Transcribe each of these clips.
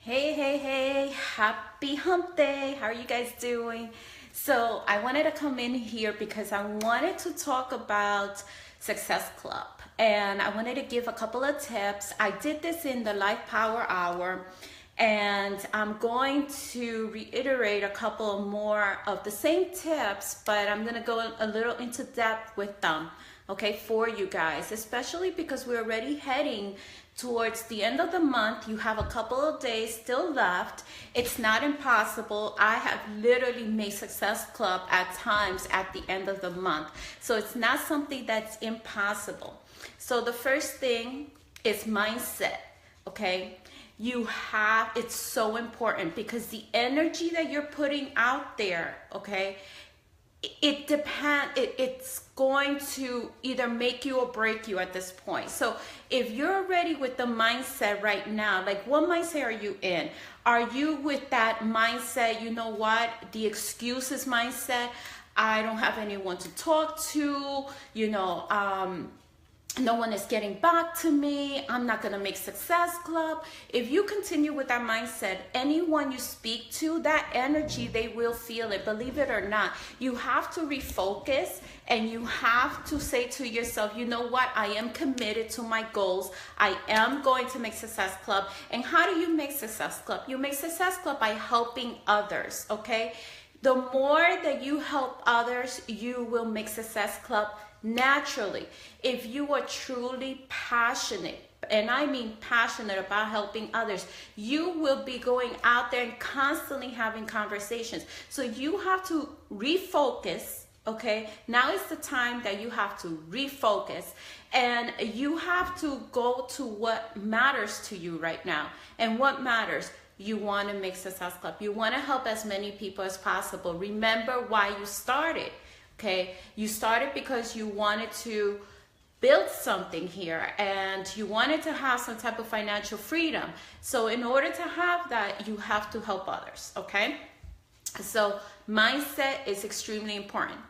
Hey, happy hump day. How are you guys doing? So, I wanted to come in here because I wanted to talk about Success Club and I wanted to give a couple of tips. I did this in the Life Power Hour and I'm going to reiterate a couple more of the same tips, but I'm going to go a little into depth with them, okay, for you guys, especially because we're already heading towards the end of the month. You have a couple of days still left. It's not impossible. I have literally made Success Club at times at the end of the month. So it's not something that's impossible. So the first thing is mindset, okay? It's so important because the energy that you're putting out there, okay, it's going to either make you or break you at this point. So if you're already with the mindset right now, like what mindset are you in? Are you with that mindset, you know what, the excuses mindset? I don't have anyone to talk to, no one is getting back to me, I'm not going to make Success Club. If you continue with that mindset, anyone you speak to, that energy, they will feel it, believe it or not. You have to refocus and you have to say to yourself, you know what, I am committed to my goals. I am going to make Success Club. And how do you make Success Club? You make Success Club by helping others, okay? The more that you help others, you will make Success Club naturally. If you are truly passionate, and I mean passionate about helping others, you will be going out there and constantly having conversations. So you have to refocus, okay? Now is the time that you have to refocus and you have to go to what matters to you right now. And what matters? You want to make Success Club. You want to help as many people as possible. Remember why you started. Okay, you started because you wanted to build something here and you wanted to have some type of financial freedom. So in order to have that, you have to help others, okay? So mindset is extremely important.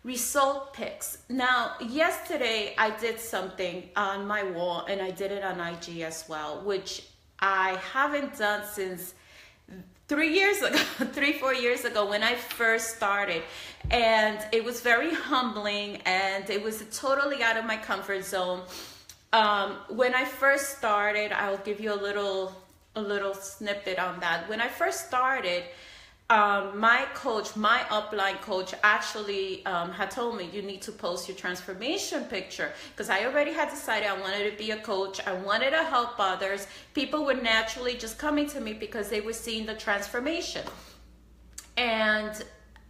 Result pics. Now, yesterday I did something on my wall and I did it on IG as well, which I haven't done since 3 years ago, 4 years ago when I first started. And it was very humbling and it was totally out of my comfort zone. When I first started, I'll give you a little snippet on that. When I first started, my upline coach actually had told me, you need to post your transformation picture, because I already had decided I wanted to be a coach. I wanted to help others. People were naturally just coming to me because they were seeing the transformation. And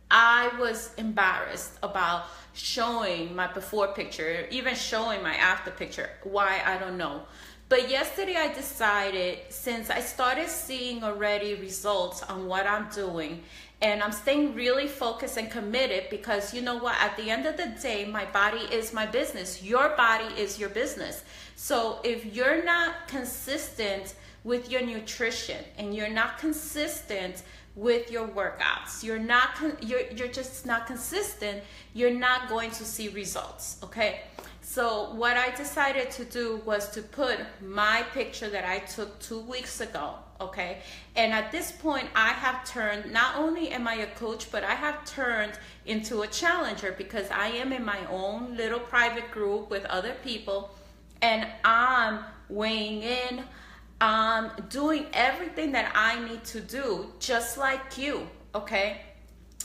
I was embarrassed about showing my before picture, even showing my after picture. Why? I don't know. But yesterday I decided, since I started seeing already results on what I'm doing, and I'm staying really focused and committed, because you know what, at the end of the day, my body is my business. Your body is your business. So if you're not consistent with your nutrition and you're not consistent with your workouts, you're just not consistent, you're not going to see results, okay? So what I decided to do was to put my picture that I took 2 weeks ago, okay? And at this point, I have turned, not only am I a coach, but I have turned into a challenger, because I am in my own little private group with other people, and I'm weighing in, doing everything that I need to do, just like you, okay?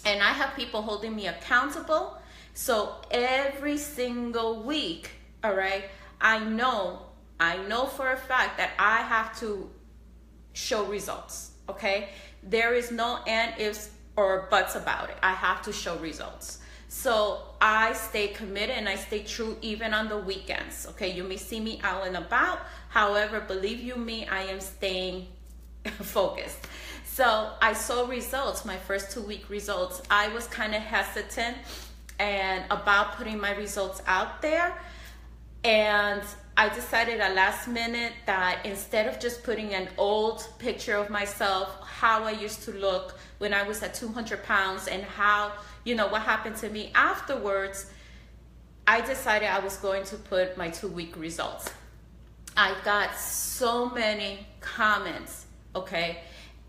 And I have people holding me accountable. So every single week, all right, I know for a fact that I have to show results, okay? There is no and ifs or buts about it. I have to show results. So I stay committed and I stay true even on the weekends, okay? You may see me out and about. However, believe you me, I am staying focused. So I saw results, my first 2 week results. I was kind of hesitant and about putting my results out there, and I decided at last minute that instead of just putting an old picture of myself, how I used to look when I was at 200 pounds and how, what happened to me afterwards, I decided I was going to put my 2 week results. I got so many comments okay?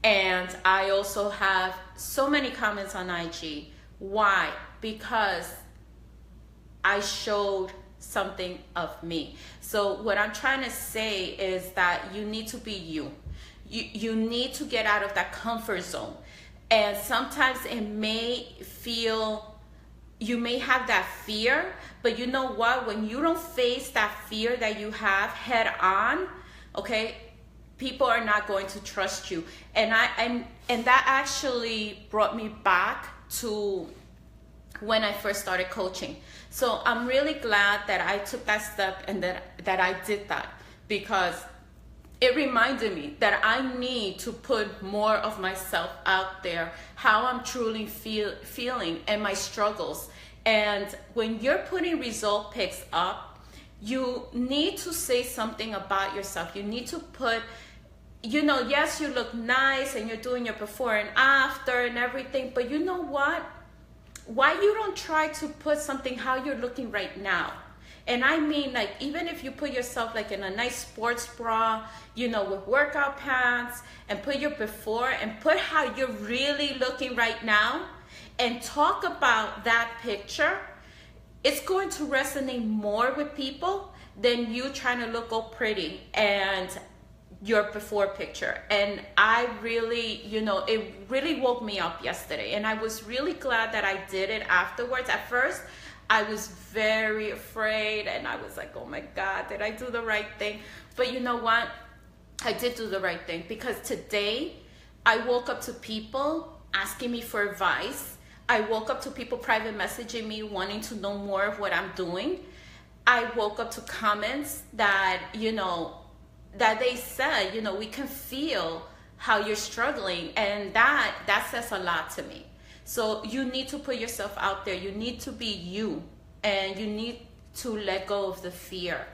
And I also have so many comments on IG. Why? Because I showed something of me. So what I'm trying to say is that you need to be you. You need to get out of that comfort zone. And sometimes it may feel, you may have that fear, but you know what? When you don't face that fear that you have head on, okay, people are not going to trust you. And that actually brought me back to when I first started coaching. So I'm really glad that I took that step and that I did that, because it reminded me that I need to put more of myself out there, how I'm truly feeling and my struggles. And when you're putting result pics up, you need to say something about yourself. You need to put, you know, yes, you look nice and you're doing your before and after and everything, but you know what? Why you don't try to put something how you're looking right now? And I mean, like, even if you put yourself like in a nice sports bra, you know, with workout pants, and put your before and put how you're really looking right now, and talk about that picture, it's going to resonate more with people than you trying to look all pretty and your before picture. And I really, you know, it really woke me up yesterday, and I was really glad that I did it afterwards. At first, I was very afraid, and I was like, oh my God, did I do the right thing? But you know what? I did do the right thing, because today I woke up to people asking me for advice. I woke up to people private messaging me wanting to know more of what I'm doing. I woke up to comments that, you know, that they said, you know, we can feel how you're struggling, and that says a lot to me. So you need to put yourself out there. You need to be you, and you need to let go of the fear.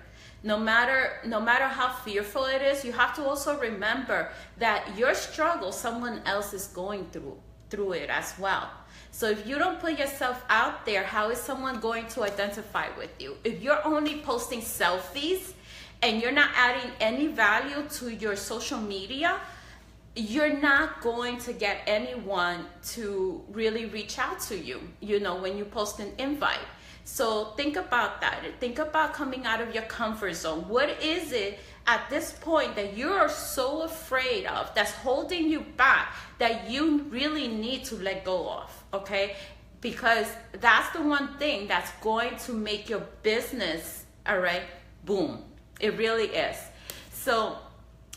No matter how fearful it is, you have to also remember that your struggle, someone else is going through it as well. So if you don't put yourself out there, how is someone going to identify with you? If you're only posting selfies and you're not adding any value to your social media, you're not going to get anyone to really reach out to you, you know, when you post an invite. So think about that. Think about coming out of your comfort zone. What is it at this point that you're so afraid of, that's holding you back, that you really need to let go of, okay? Because that's the one thing that's going to make your business, all right, boom. It really is. So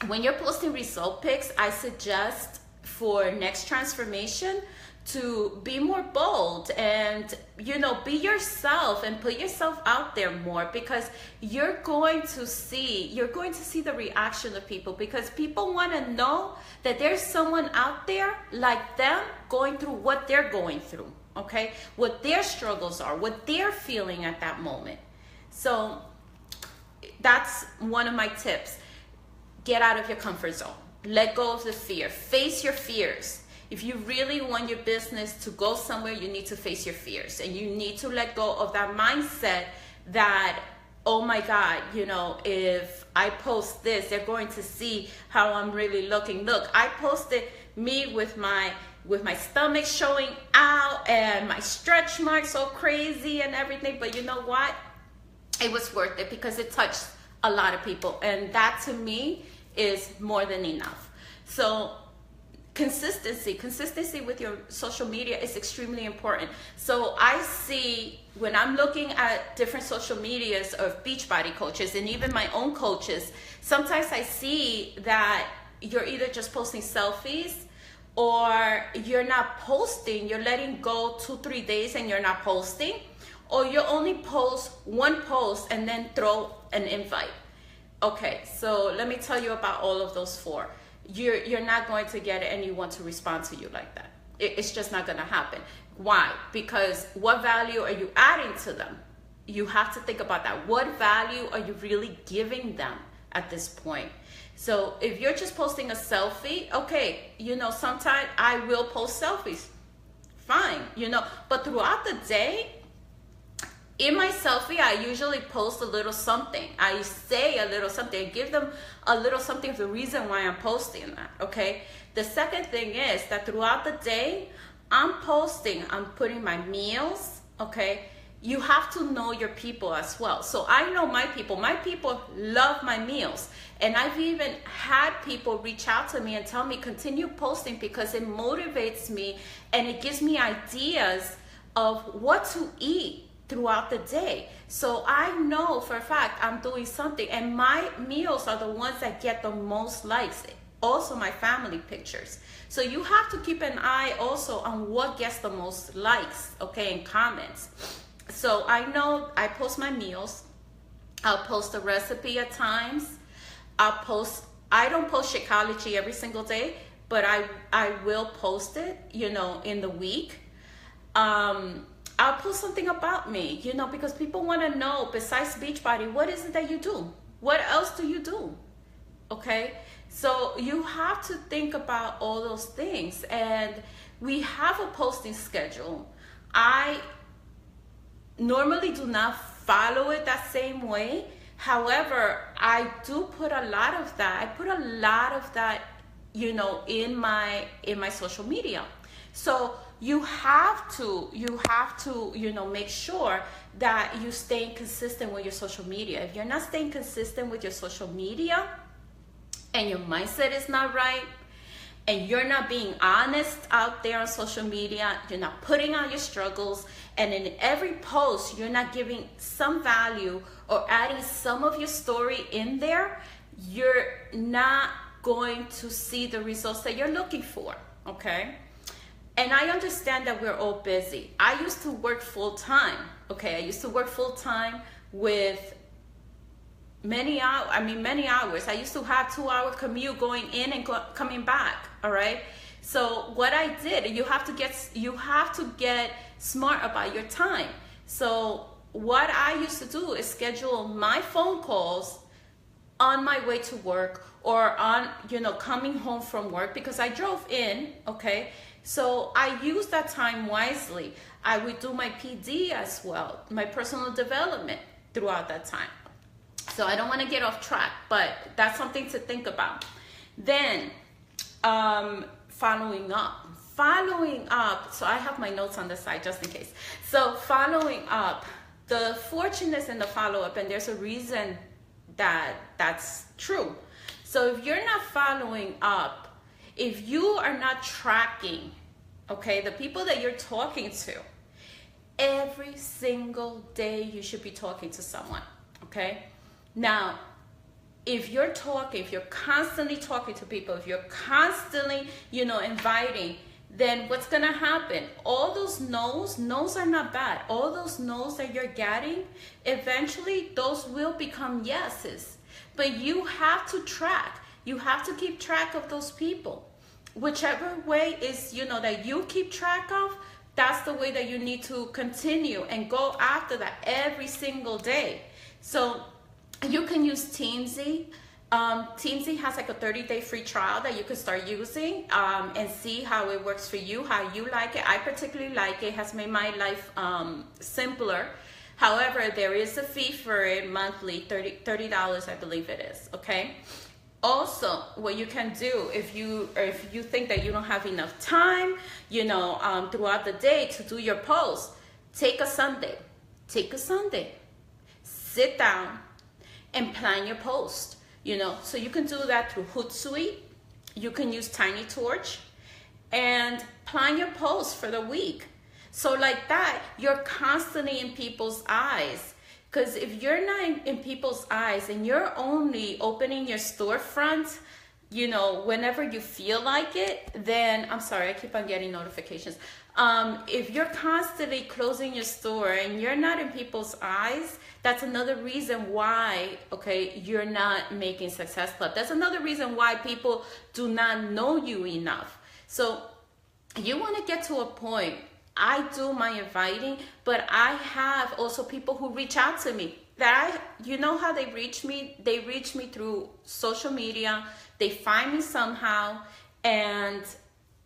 when you're posting result pics, I suggest for next transformation to be more bold and, you know, be yourself and put yourself out there more, because you're going to see the reaction of people, because people want to know that there's someone out there like them going through what they're going through, okay? What their struggles are, what they're feeling at that moment. So that's one of my tips. Get out of your comfort zone. Let go of the fear. Face your fears. If you really want your business to go somewhere, you need to face your fears, and you need to let go of that mindset that, oh my God, you know, if I post this, they're going to see how I'm really looking. Look, I posted me with my stomach showing out and my stretch marks so crazy and everything, but you know what? It was worth it, because it touched a lot of people, and that to me is more than enough. So consistency with your social media is extremely important. So I see, when I'm looking at different social medias of Beachbody coaches and even my own coaches, sometimes I see that you're either just posting selfies, or you're not posting, you're letting go 2-3 days and you're not posting, or you only post one post and then throw an invite. Okay, so let me tell you about all of those 4. You're not going to get anyone to respond to you like that. It's just not going to happen. Why? Because what value are you adding to them? You have to think about that. What value are you really giving them at this point? So if you're just posting a selfie, okay, you know, sometimes I will post selfies. Fine, you know, but throughout the day, In my selfie, I usually post a little something. I say a little something. I give them a little something of the reason why I'm posting that, okay? The second thing is that throughout the day, I'm putting my meals, okay? You have to know your people as well. So I know my people. My people love my meals. And I've even had people reach out to me and tell me, continue posting because it motivates me and it gives me ideas of what to eat throughout the day. So I know for a fact I'm doing something, and my meals are the ones that get the most likes. Also my family pictures. So you have to keep an eye also on what gets the most likes, okay, and comments. So I know I post my meals. I'll post a recipe at times. I don't post Shakeology every single day, but I will post it, you know, in the week. I'll post something about me, you know, because people want to know, besides Beachbody, what is it that you do? What else do you do? Okay, so you have to think about all those things. And we have a posting schedule. I normally do not follow it that same way. However, I do put a lot of that. I put a lot of that, you know, in my social media. So you have to, you know, make sure that you stay consistent with your social media. If you're not staying consistent with your social media and your mindset is not right, and you're not being honest out there on social media, you're not putting out your struggles, and in every post, you're not giving some value or adding some of your story in there, you're not going to see the results that you're looking for, okay? And I understand that we're all busy. I used to work full-time, okay? I used to work full-time with many hours. I used to have 2-hour commute going in and coming back, all right? So what I did, you have to get smart about your time. So what I used to do is schedule my phone calls on my way to work or on, you know, coming home from work, because I drove in, okay? So I use that time wisely. I would do my PD as well, my personal development throughout that time. So I don't want to get off track, but that's something to think about. Then following up. So I have my notes on the side just in case. So following up, the fortunateness in the follow-up, and there's a reason that that's true. So if you're not following up, if you are not tracking, okay, the people that you're talking to, every single day you should be talking to someone, okay? Now, if you're constantly talking to people, if you're constantly, you know, inviting, then what's gonna happen? All those no's are not bad. All those no's that you're getting, eventually those will become yeses. But you have to track. You have to keep track of those people. Whichever way is, you know, that you keep track of, that's the way that you need to continue and go after that every single day. So you can use Teamzy. Teamzy has like a 30-day free trial that you can start using and see how it works for you, how you like it. I particularly like it. It has made my life simpler. However, there is a fee for it monthly, $30 I believe it is, okay? Also, what you can do if you think that you don't have enough time, you know, throughout the day to do your posts, take a Sunday, sit down and plan your post, you know. So you can do that through Hootsuite. You can use Tiny Torch and plan your post for the week. So like that, you're constantly in people's eyes. Because if you're not in people's eyes and you're only opening your storefront, you know, whenever you feel like it, then, I'm sorry, I keep on getting notifications. If you're constantly closing your store and you're not in people's eyes, that's another reason why, okay, you're not making Success Club. That's another reason why people do not know you enough. So you want to get to a point. I do my inviting, but I have also people who reach out to me you know how they reach me? They reach me through social media. They find me somehow, and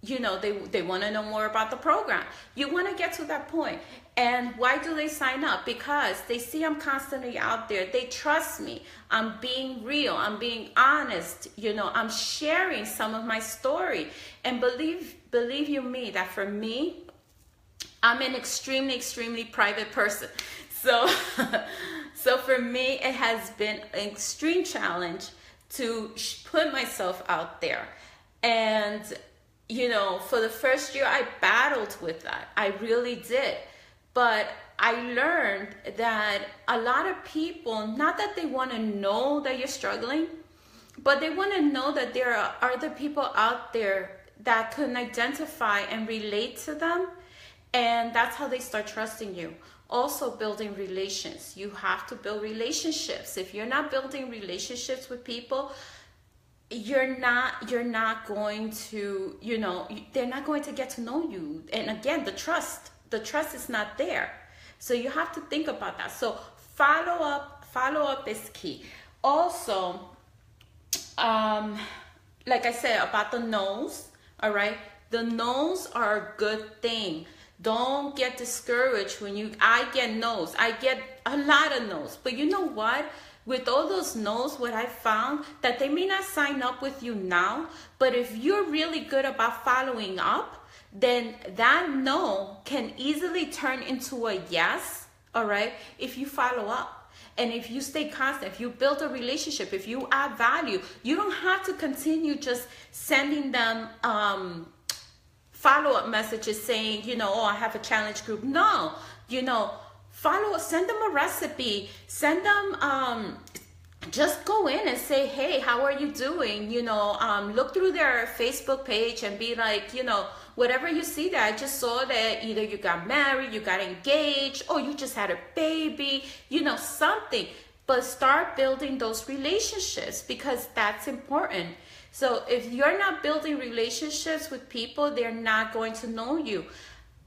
you know, they want to know more about the program. You want to get to that point. And why do they sign up? Because they see I'm constantly out there. They trust me. I'm being real. I'm being honest. You know, I'm sharing some of my story. And believe you me, that for me, I'm an extremely private person. So, so for me, it has been an extreme challenge to put myself out there. And, you know, for the first year, I battled with that. I really did. But I learned that a lot of people, not that they want to know that you're struggling, but they want to know that there are other people out there that can identify and relate to them. And that's how they start trusting you. Also, building relations. You have to build relationships. If you're not building relationships with people, you're not going to, you know, they're not going to get to know you. And again, the trust is not there. So you have to think about that. So follow up is key. Also, like I said about the no's, all right, the no's are a good thing. Don't get discouraged when I get no's. I get a lot of no's. But you know what? With all those no's, what I found, that they may not sign up with you now, but if you're really good about following up, then that no can easily turn into a yes, all right, if you follow up. And if you stay constant, if you build a relationship, if you add value, you don't have to continue just sending them follow-up messages saying, you know, oh, I have a challenge group. No, you know, send them a recipe, send them, just go in and say, hey, how are you doing? You know, look through their Facebook page and be like, you know, whatever you see there, I just saw that either you got married, you got engaged, or you just had a baby, you know, something. But start building those relationships, because that's important. So if you're not building relationships with people, they're not going to know you.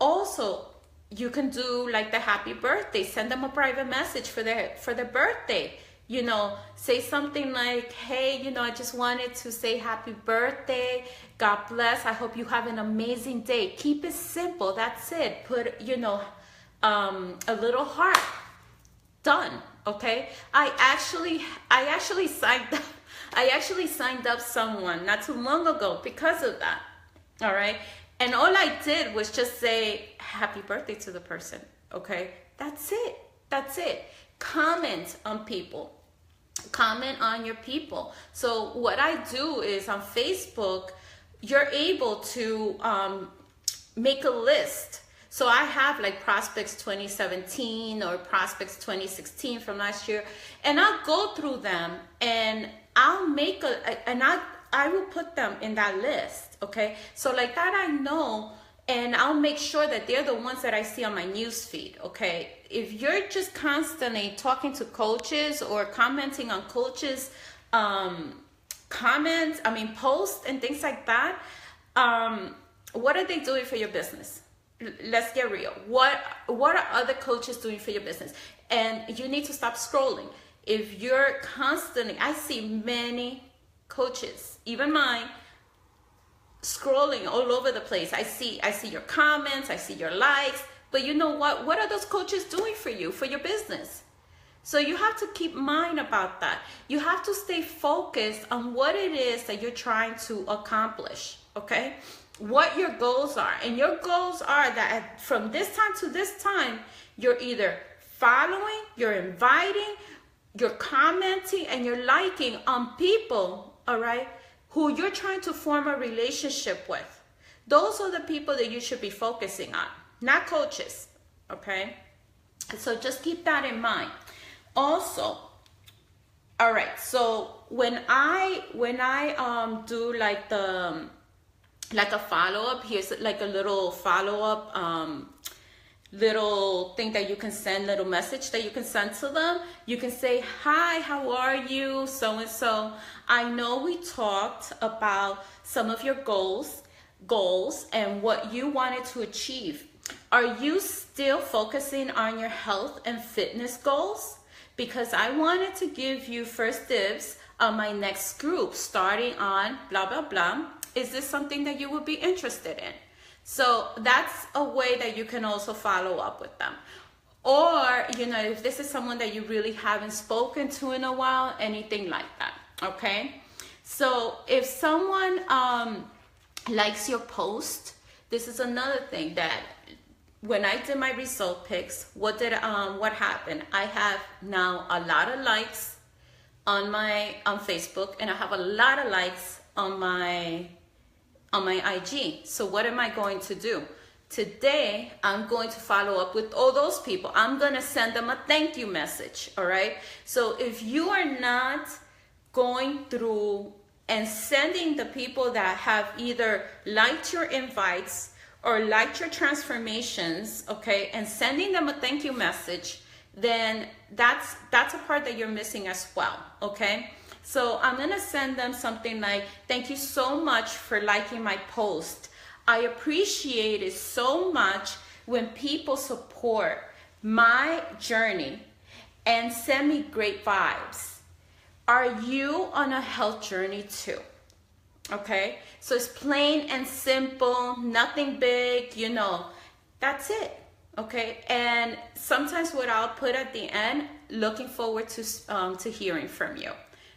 Also, you can do like the happy birthday. Send them a private message for their birthday. You know, say something like, hey, you know, I just wanted to say happy birthday. God bless. I hope you have an amazing day. Keep it simple. That's it. Put, you know, a little heart. Done. Okay. I actually signed up someone not too long ago because of that. All right. And all I did was just say happy birthday to the person. Okay. That's it. That's it. Comment on people. Comment on your people. So what I do is on Facebook, you're able to make a list. So I have like prospects 2017 or prospects 2016 from last year, and I'll go through them and I'll make I will put them in that list. Okay. So like that I know, and I'll make sure that they're the ones that I see on my news feed. Okay. If you're just constantly talking to coaches or commenting on coaches, posts and things like that, what are they doing for your business? Let's get real. What are other coaches doing for your business? And you need to stop scrolling. If you're constantly, I see many coaches, even mine, scrolling all over the place. I see your comments, I see your likes, but you know what? What are those coaches doing for you, for your business? So you have to keep mind about that. You have to stay focused on what it is that you're trying to accomplish, okay? What your goals are. And your goals are that from this time to this time, you're either following, you're inviting, you're commenting, and you're liking on people, all right, who you're trying to form a relationship with. Those are the people that you should be focusing on, not coaches, okay? So just keep that in mind. Also, all right, so when I do like a follow-up, here's like a little follow-up little thing that you can send, little message that you can send to them. You can say, hi, how are you, so and so. I know we talked about some of your goals and what you wanted to achieve. Are you still focusing on your health and fitness goals? Because I wanted to give you first dibs on my next group starting on blah, blah, blah. Is this something that you would be interested in? So that's a way that you can also follow up with them. Or, you know, if this is someone that you really haven't spoken to in a while, anything like that, okay? So if someone likes your post, this is another thing that when I did my result picks, what happened? I have now a lot of likes on Facebook, and I have a lot of likes on my IG. So what am I going to do? Today, I'm going to follow up with all those people. I'm going to send them a thank you message, all right? So if you are not going through and sending the people that have either liked your invites or liked your transformations, okay, and sending them a thank you message, then that's a part that you're missing as well, okay? So I'm going to send them something like, thank you so much for liking my post. I appreciate it so much when people support my journey and send me great vibes. Are you on a health journey too? Okay, so it's plain and simple, nothing big, you know, that's it. Okay, and sometimes what I'll put at the end, looking forward to hearing from you.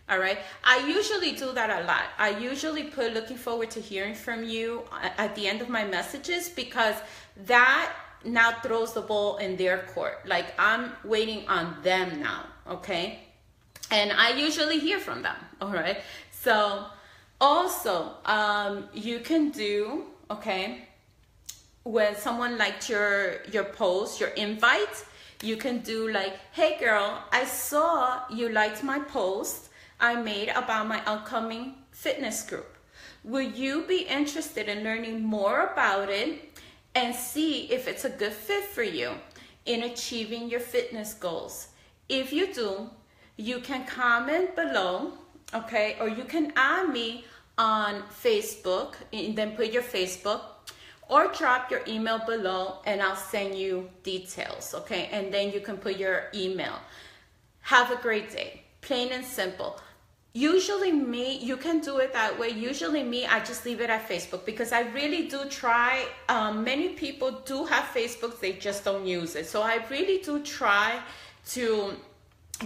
All right, I usually do that a lot. I usually put looking forward to hearing from you at the end of my messages, because that now throws the ball in their court. Like, I'm waiting on them now, okay? And I usually hear from them, all right? So also, you can do, okay, when someone liked your post, your invite, you can do like, hey girl, I saw you liked my post I made about my upcoming fitness group. Will you be interested in learning more about it and see if it's a good fit for you in achieving your fitness goals? If you do, you can comment below, okay? Or you can add me on Facebook and then put your Facebook, or drop your email below and I'll send you details, okay? And then you can put your email. Have a great day, plain and simple. Usually me, you can do it that way. Usually me, I just leave it at Facebook, because I really do try. Many people do have Facebook, they just don't use it. So I really do try to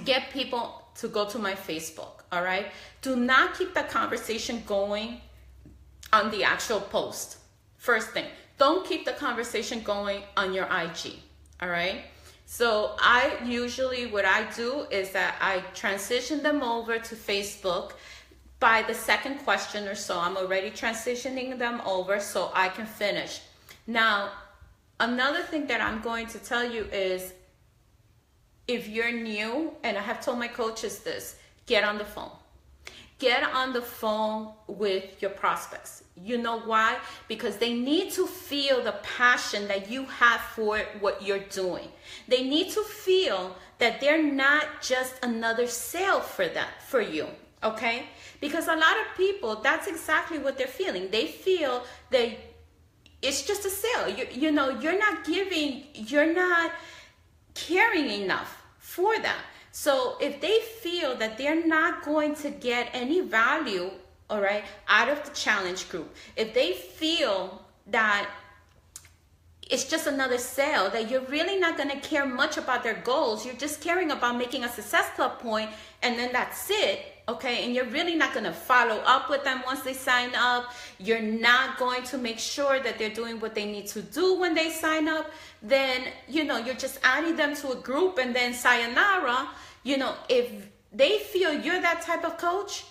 get people to go to my Facebook, all right? Do not keep the conversation going on the actual post. First thing, don't keep the conversation going on your IG, all right? So I usually, what I do is that I transition them over to Facebook by the second question or so. I'm already transitioning them over so I can finish. Now, another thing that I'm going to tell you is, if you're new, and I have told my coaches this, get on the phone. Get on the phone with your prospects. You know why? Because they need to feel the passion that you have for what you're doing. They need to feel that they're not just another sale for you, okay? Because a lot of people, that's exactly what they're feeling. They feel that it's just a sale. You know, you're not caring enough for them. So if they feel that they're not going to get any value, all right, out of the challenge group, if they feel that it's just another sale, that you're really not going to care much about their goals, you're just caring about making a Success Club point, and then that's it, okay, and you're really not going to follow up with them once they sign up, you're not going to make sure that they're doing what they need to do when they sign up, then, you know, you're just adding them to a group and then sayonara. You know, if they feel you're that type of coach,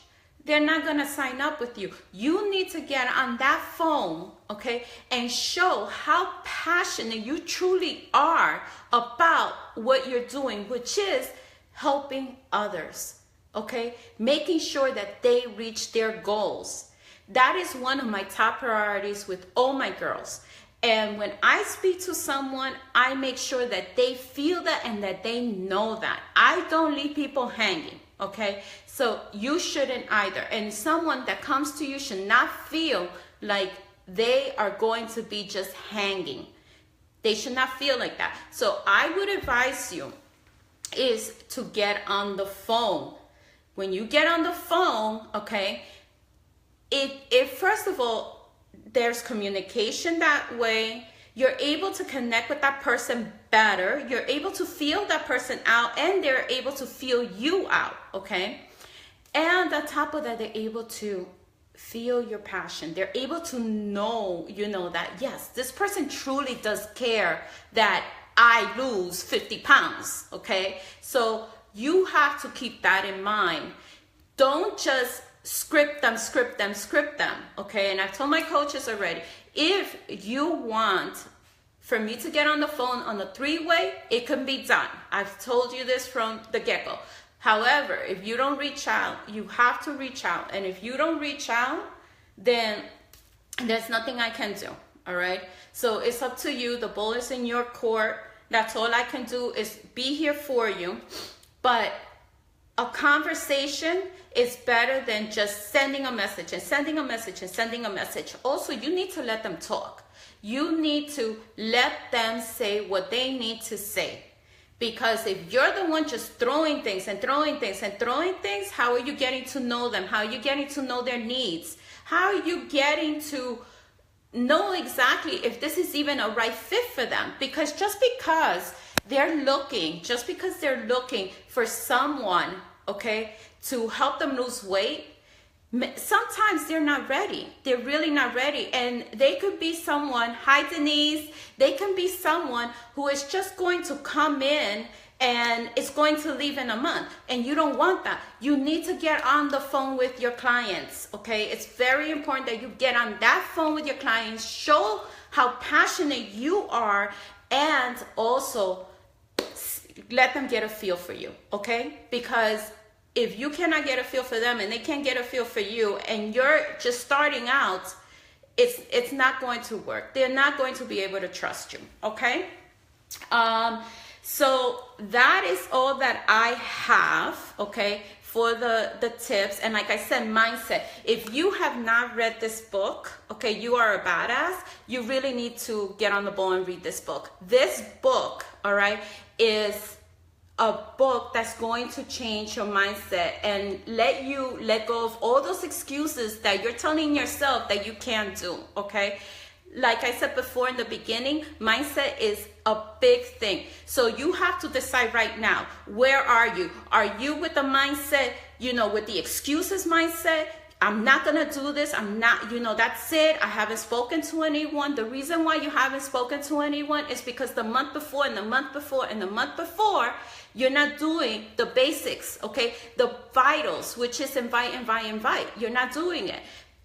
they're not going to sign up with you. You need to get on that phone, okay, and show how passionate you truly are about what you're doing, which is helping others, okay, making sure that they reach their goals. That is one of my top priorities with all my girls. And when I speak to someone, I make sure that they feel that and that they know that. I don't leave people hanging, okay? So you shouldn't either. And someone that comes to you should not feel like they are going to be just hanging. They should not feel like that. So I would advise you is to get on the phone. When you get on the phone, okay, If first of all, there's communication that way, you're able to connect with that person better. You're able to feel that person out, and they're able to feel you out, okay? And on top of that, they're able to feel your passion. They're able to know, that, yes, this person truly does care that I lose 50 pounds, okay? So you have to keep that in mind. Don't just script them, okay? And I've told my coaches already, if you want for me to get on the phone on the 3-way, it can be done. I've told you this from the get-go. However, if you don't reach out, you have to reach out. And if you don't reach out, then there's nothing I can do, all right? So it's up to you. The ball is in your court. That's all I can do is be here for you. But a conversation is better than just sending a message and sending a message and sending a message. Also, you need to let them talk. You need to let them say what they need to say. Because if you're the one just throwing things, how are you getting to know them? How are you getting to know their needs? How are you getting to know exactly if this is even a right fit for them? Because just because they're looking for someone, okay, to help them lose weight, sometimes they're not ready. They're really not ready. And they could be someone, hi Denise, they can be someone who is just going to come in and is going to leave in a month. And you don't want that. You need to get on the phone with your clients, okay? It's very important that you get on that phone with your clients, show how passionate you are, and also let them get a feel for you, okay? Because if you cannot get a feel for them and they can't get a feel for you, and you're just starting out, it's not going to work. They're not going to be able to trust you, okay? So that is all that I have, okay, for the tips. And like I said, mindset. If you have not read this book, okay, you are a badass. You really need to get on the ball and read this book. This book, all right, is a book that's going to change your mindset and let you let go of all those excuses that you're telling yourself that you can't do, okay? Like I said before in the beginning, mindset is a big thing. So you have to decide right now, where are you? Are you with the mindset, with the excuses mindset? I'm not going to do this. I'm not, that's it. I haven't spoken to anyone. The reason why you haven't spoken to anyone is because the month before and the month before and the month before, you're not doing the basics, okay? The vitals, which is invite. You're not doing it.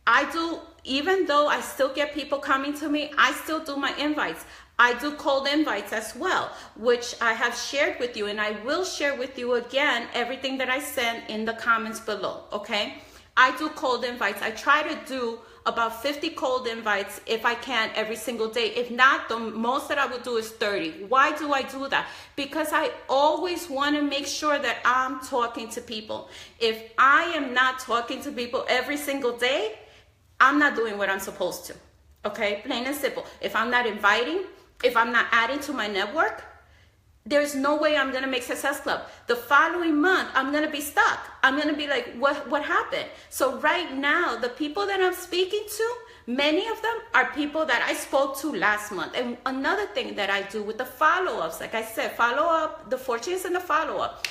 I do, even though I still get people coming to me, I still do my invites. I do cold invites as well, which I have shared with you, and I will share with you again everything that I send in the comments below, okay? I do cold invites. I try to do about 50 cold invites if I can every single day. If not, the most that I would do is 30. Why do I do that? Because I always want to make sure that I'm talking to people. If I am not talking to people every single day, I'm not doing what I'm supposed to, okay? Plain and simple. If I'm not inviting, if I'm not adding to my network, there's no way I'm going to make Success Club. The following month, I'm going to be stuck. I'm going to be like, what happened? So right now, the people that I'm speaking to, many of them are people that I spoke to last month. And another thing that I do with the follow-ups, like I said, follow-up, the fortunes and the follow-up.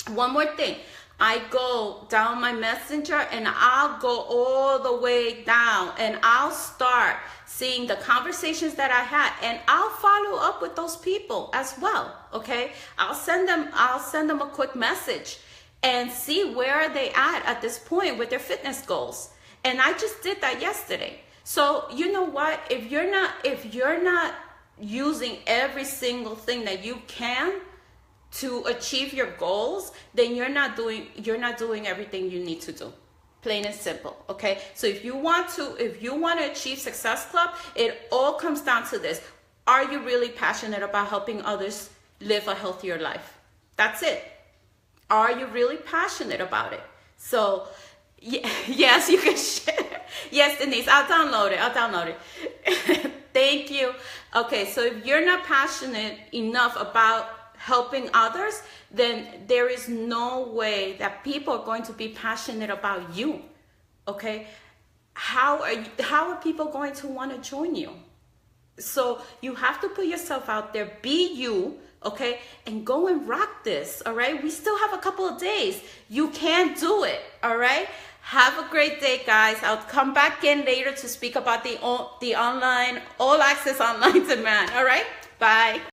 One more thing. I go down my messenger and I'll go all the way down and I'll start seeing the conversations that I had, and I'll follow up with those people as well, okay? I'll send them a quick message and see where are they at this point with their fitness goals. And I just did that yesterday. So you know what? If you're not using every single thing that you can to achieve your goals, then you're not doing everything you need to do. Plain and simple, okay? So if you want to achieve Success Club, it all comes down to this. Are you really passionate about helping others live a healthier life? That's it. Are you really passionate about it? So yes, you can share. Yes, Denise, I'll download it. Thank you. Okay, so if you're not passionate enough about helping others, then there is no way that people are going to be passionate about you, okay? how are people going to want to join you? So you have to put yourself out there, be you, okay, and go and rock this, all right? We still have a couple of days. You can do it, all right? Have a great day, guys. I'll come back in later to speak about the online, all access online demand, all right? Bye.